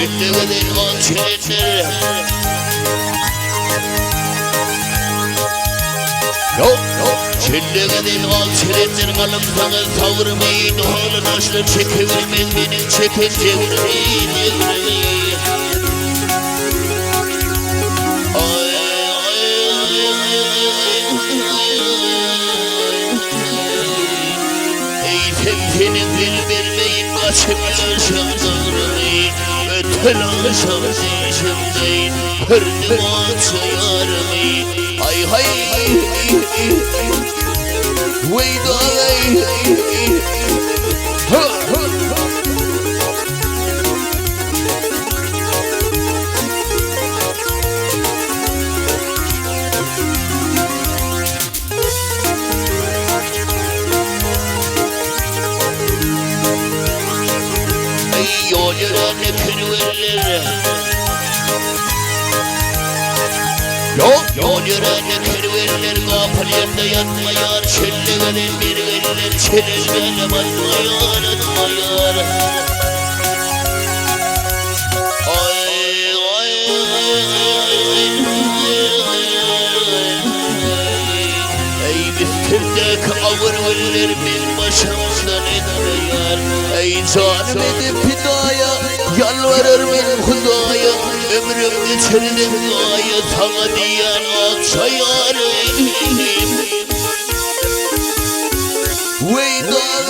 Çilliğinin alçelenler. Çilliğinin alçelenler kalımsanız savurmayın. Oğlun aşlı çekevirmez benim çeken çevirmeyin evremeyin. Senin bilmeyin başımın şamdarını ötel alışam değişimdeyin hırdım açayarımı ay hay veyday yol yürene kırveller yol yürene kırveller kapır yerde yatmayar çellevenin bir veller çelezmene batmayar atmayar ey bistirdek avır veller bin başımızdan etmeyar ey canım edip fidaya yalvarır benim Hudaya ömrüm geçerdim duaya sana diyen akşayarım veyday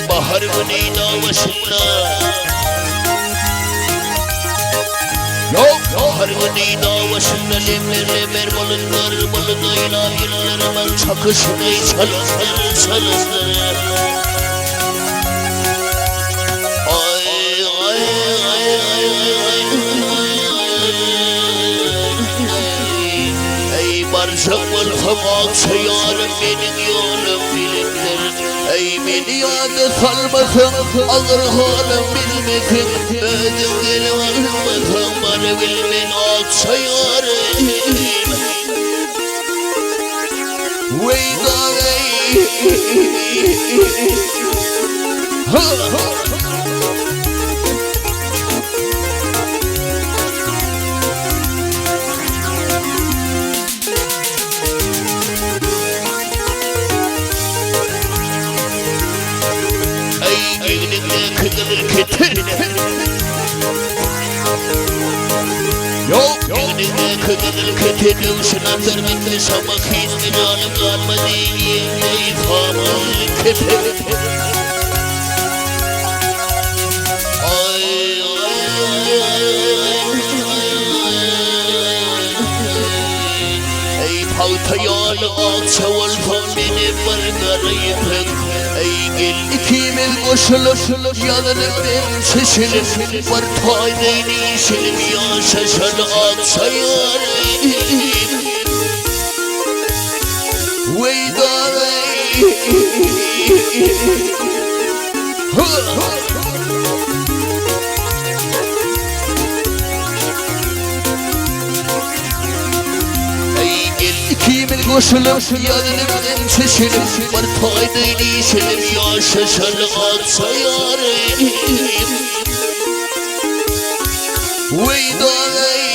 Baharımın idavasında baharımın idavasında lemlerle mermalınlar balınayla yıllarımın çakışını çalaslar ey barcamın hamak sayarım benim yolum bilimdir ey beni yâde salmasın ağır halim bilmesin ödüm gel varmasın bana bilmen aksayarım veyday Eğlenimde kıdılır keterine Eğlenimde kıdılır keterine Uşunan vermekle şamak hizmi canım kalmadı Yemle ifamı keterine Ey pavtayalı akça olfam benim bargarayım ey gel ikimiz koşulup yanılım şaşırıp var taneyle işilim ya şaşalı aksayarım veyday İkimiz koşulup yanılımdan şaşırıp var taneyle işilim ya şaşalı aksayarım veyday